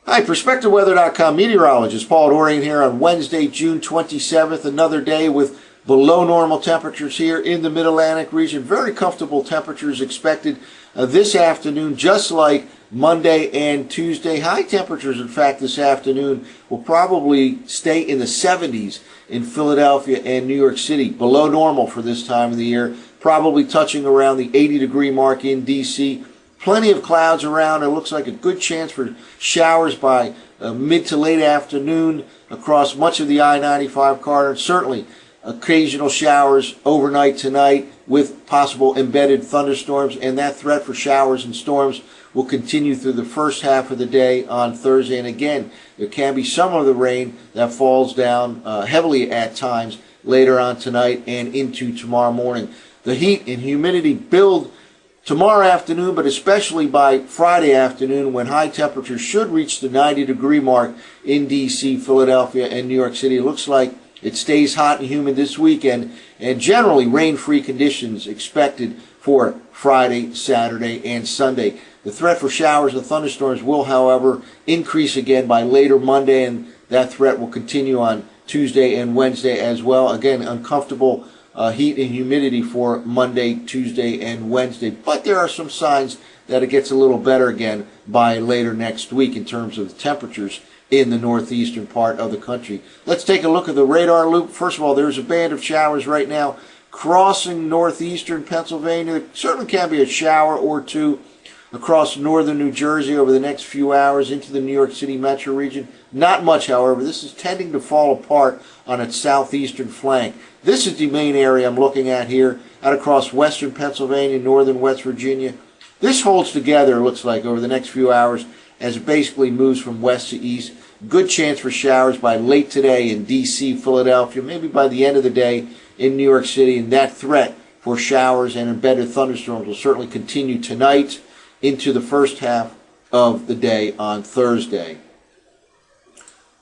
Hi, PerspectaWeather.com meteorologist Paul Dorian here on Wednesday, June 27th. Another day with below normal temperatures here in the Mid-Atlantic region. Very comfortable temperatures expected this afternoon, just like Monday and Tuesday. High temperatures, in fact, this afternoon will probably stay in the 70s in Philadelphia and New York City. Below normal for this time of the year, probably touching around the 80-degree mark in D.C. Plenty of clouds around. It looks like a good chance for showers by mid to late afternoon across much of the I-95 corridor. Certainly occasional showers overnight tonight with possible embedded thunderstorms, and that threat for showers and storms will continue through the first half of the day on Thursday. And again, there can be some of the rain that falls down heavily at times later on tonight and into tomorrow morning. The heat and humidity build tomorrow afternoon, but especially by Friday afternoon, when high temperatures should reach the 90-degree mark in D.C., Philadelphia, and New York City. It looks like it stays hot and humid this weekend, and generally rain-free conditions expected for Friday, Saturday, and Sunday. The threat for showers and thunderstorms will, however, increase again by later Monday, and that threat will continue on Tuesday and Wednesday as well. Again, uncomfortable heat and humidity for Monday, Tuesday, and Wednesday. But there are some signs that it gets a little better again by later next week in terms of the temperatures in the northeastern part of the country. Let's take a look at the radar loop. First of all, there's a band of showers right now crossing northeastern Pennsylvania. There certainly can be a shower or two across northern New Jersey over the next few hours into the New York City metro region. Not much, however. This is tending to fall apart on its southeastern flank. This is the main area I'm looking at here, out across western Pennsylvania, northern West Virginia. This holds together, it looks like, over the next few hours as it basically moves from west to east. Good chance for showers by late today in D.C., Philadelphia, maybe by the end of the day in New York City, and that threat for showers and embedded thunderstorms will certainly continue tonight into the first half of the day on Thursday.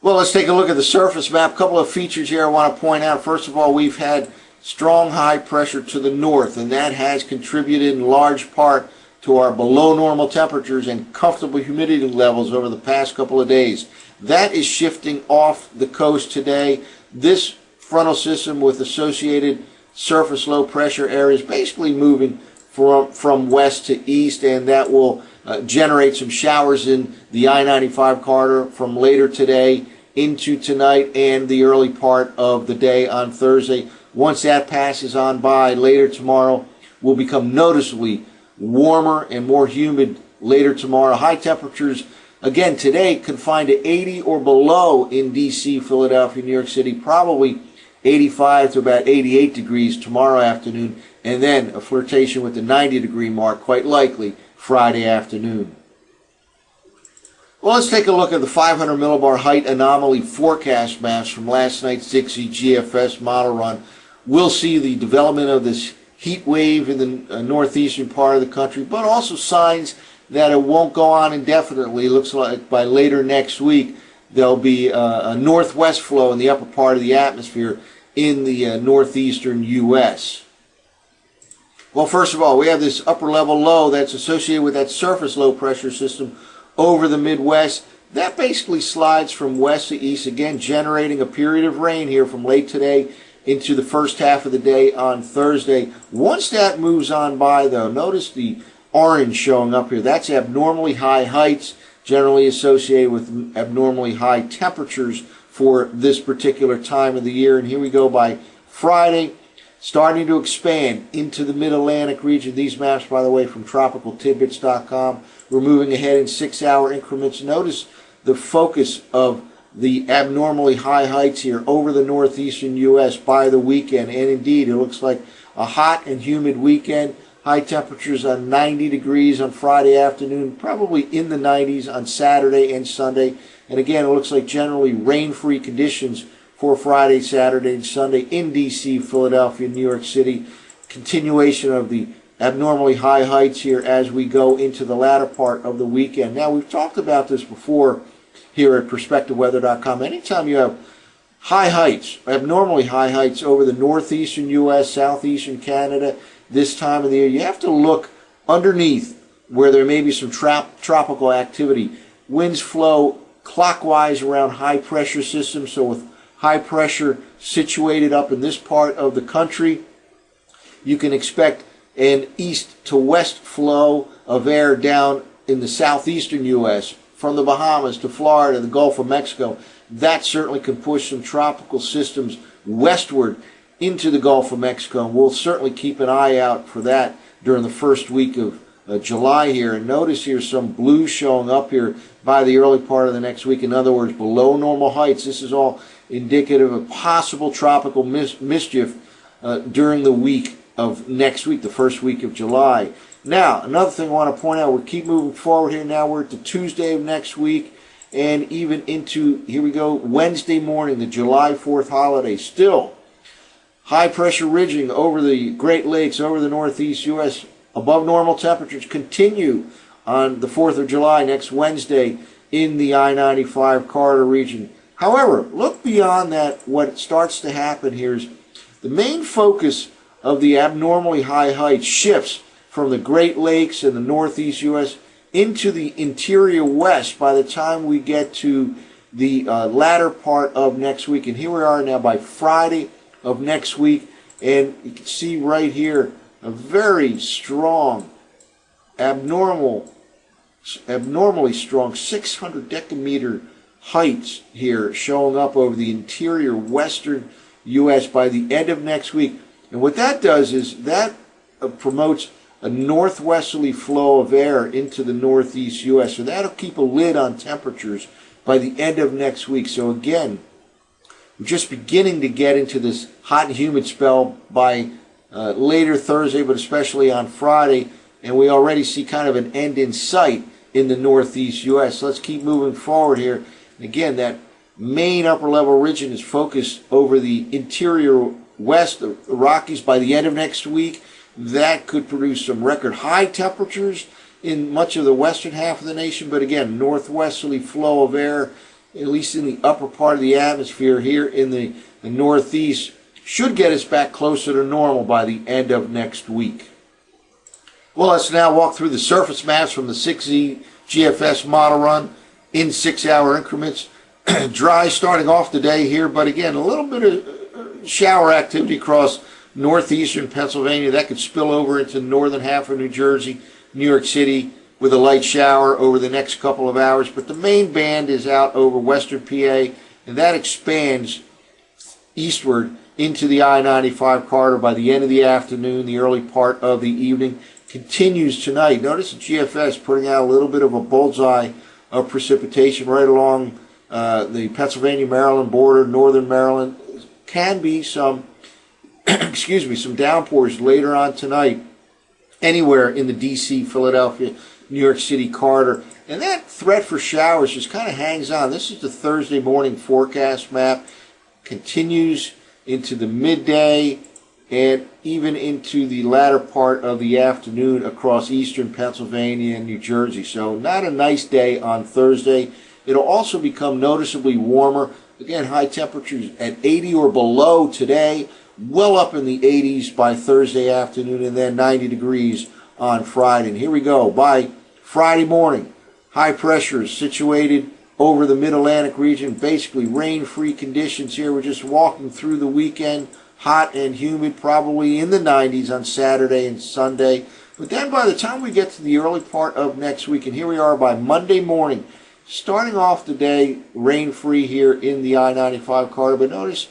Well, let's take a look at the surface map. A couple of features here I want to point out. First of all, we've had strong high pressure to the north, and that has contributed in large part to our below normal temperatures and comfortable humidity levels over the past couple of days. That is shifting off the coast today. This frontal system with associated surface low pressure areas basically moving from west to east, and that will generate some showers in the I-95 corridor from later today into tonight and the early part of the day on Thursday. Once that passes on by later tomorrow, will become noticeably warmer and more humid later tomorrow. High temperatures again today confined to 80 or below in D.C., Philadelphia, New York City, probably 85 to about 88 degrees tomorrow afternoon, and then a flirtation with the 90-degree mark, quite likely Friday afternoon. Well, let's take a look at the 500 millibar height anomaly forecast maps from last night's Dixie GFS model run. We'll see the development of this heat wave in the northeastern part of the country, but also signs that it won't go on indefinitely. It looks like by later next week there'll be a northwest flow in the upper part of the atmosphere in the northeastern U.S. Well, first of all, we have this upper level low that's associated with that surface low pressure system over the Midwest. That basically slides from west to east, again generating a period of rain here from late today into the first half of the day on Thursday. Once that moves on by, though, notice the orange showing up here. That's abnormally high heights, generally associated with abnormally high temperatures for this particular time of the year. And here we go by Friday, starting to expand into the Mid-Atlantic region. These maps, by the way, from tropicaltidbits.com. We're moving ahead in 6-hour increments. Notice the focus of the abnormally high heights here over the northeastern U.S. by the weekend. And indeed, it looks like a hot and humid weekend. High temperatures on 90 degrees on Friday afternoon, probably in the 90s on Saturday and Sunday. And again, it looks like generally rain-free conditions for Friday, Saturday, and Sunday in D.C., Philadelphia, New York City. Continuation of the abnormally high heights here as we go into the latter part of the weekend. Now, we've talked about this before here at PerspectaWeather.com. Anytime you have high heights, abnormally high heights over the northeastern U.S., southeastern Canada this time of the year, you have to look underneath where there may be some tropical activity. Winds flow clockwise around high pressure systems. So with high pressure situated up in this part of the country, you can expect an east to west flow of air down in the southeastern U.S. from the Bahamas to Florida, the Gulf of Mexico. That certainly can push some tropical systems westward into the Gulf of Mexico, and we'll certainly keep an eye out for that during the first week of July here. And notice here some blue showing up here by the early part of the next week. In other words, below normal heights. This is all indicative of possible tropical mischief during the week of next week, the first week of July. Now, another thing I want to point out, we'll keep moving forward here. Now we're at the Tuesday of next week, and even into, here we go, Wednesday morning, the July 4th holiday. Still, high pressure ridging over the Great Lakes, over the northeast U.S. Above normal temperatures continue on the 4th of July, next Wednesday, in the I-95 corridor region. However, look beyond that. What starts to happen here is the main focus of the abnormally high heights shifts from the Great Lakes and the northeast U.S. into the interior west by the time we get to the latter part of next week. And here we are now by Friday of next week, and you can see right here a very strong, abnormally strong 600 decameter heights here showing up over the interior western U.S. by the end of next week. And what that does is that promotes a northwesterly flow of air into the northeast U.S. So that'll keep a lid on temperatures by the end of next week. So again, we're just beginning to get into this hot and humid spell by later Thursday, but especially on Friday. And we already see kind of an end in sight in the northeast U.S. So let's keep moving forward here. And again, that main upper level region is focused over the interior west, the Rockies, by the end of next week. That could produce some record high temperatures in much of the western half of the nation. But again, northwesterly flow of air, at least in the upper part of the atmosphere here in the northeast, should get us back closer to normal by the end of next week. Well, let's now walk through the surface maps from the 6Z GFS model run in 6-hour increments. Dry starting off the day here, but again, a little bit of shower activity across northeastern Pennsylvania. That could spill over into the northern half of New Jersey, New York City, with a light shower over the next couple of hours. But the main band is out over western PA, and that expands eastward into the I-95 corridor by the end of the afternoon, the early part of the evening. Continues tonight. Notice the GFS putting out a little bit of a bullseye of precipitation right along the Pennsylvania-Maryland border, northern Maryland. Can be some some downpours later on tonight anywhere in the D.C., Philadelphia, New York City corridor. And that threat for showers just kind of hangs on. This is the Thursday morning forecast map. Continues into the midday and even into the latter part of the afternoon across eastern Pennsylvania and New Jersey. So not a nice day on Thursday. It'll also become noticeably warmer. Again, high temperatures at 80 or below today, well up in the 80s by Thursday afternoon, and then 90 degrees on Friday. And here we go. By Friday morning, high pressure is situated over the mid-Atlantic region, basically rain-free conditions here. We're just walking through the weekend, hot and humid, probably in the 90s on Saturday and Sunday. But then by the time we get to the early part of next week, and here we are by Monday morning, starting off the day rain-free here in the I-95 corridor. But notice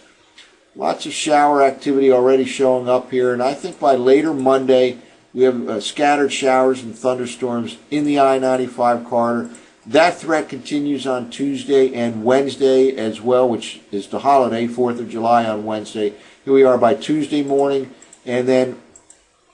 lots of shower activity already showing up here. And I think by later Monday, we have scattered showers and thunderstorms in the I-95 corridor. That threat continues on Tuesday and Wednesday as well, which is the holiday, 4th of July on Wednesday. Here we are by Tuesday morning, and then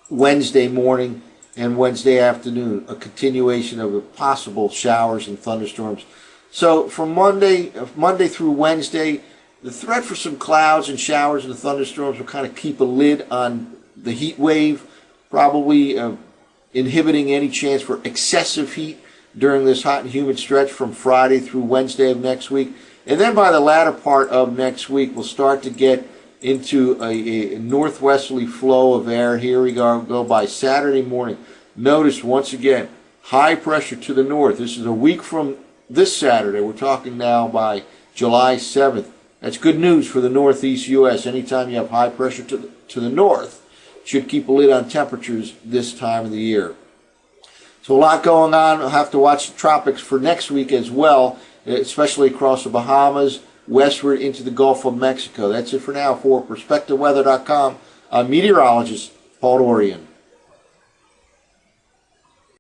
Wednesday morning and Wednesday afternoon, a continuation of possible showers and thunderstorms. So from Monday through Wednesday, the threat for some clouds and showers and thunderstorms will kind of keep a lid on the heat wave, probably inhibiting any chance for excessive heat during this hot and humid stretch from Friday through Wednesday of next week. And then by the latter part of next week, we'll start to get into a northwesterly flow of air. Here we go by Saturday morning. Notice once again, high pressure to the north. This is a week from this Saturday. We're talking now by July 7th. That's good news for the northeast U.S. Anytime you have high pressure to the north, should keep a lid on temperatures this time of the year. So a lot going on. We'll have to watch the tropics for next week as well, especially across the Bahamas, westward into the Gulf of Mexico. That's it for now. For PerspectaWeather.com, I'm meteorologist Paul Dorian.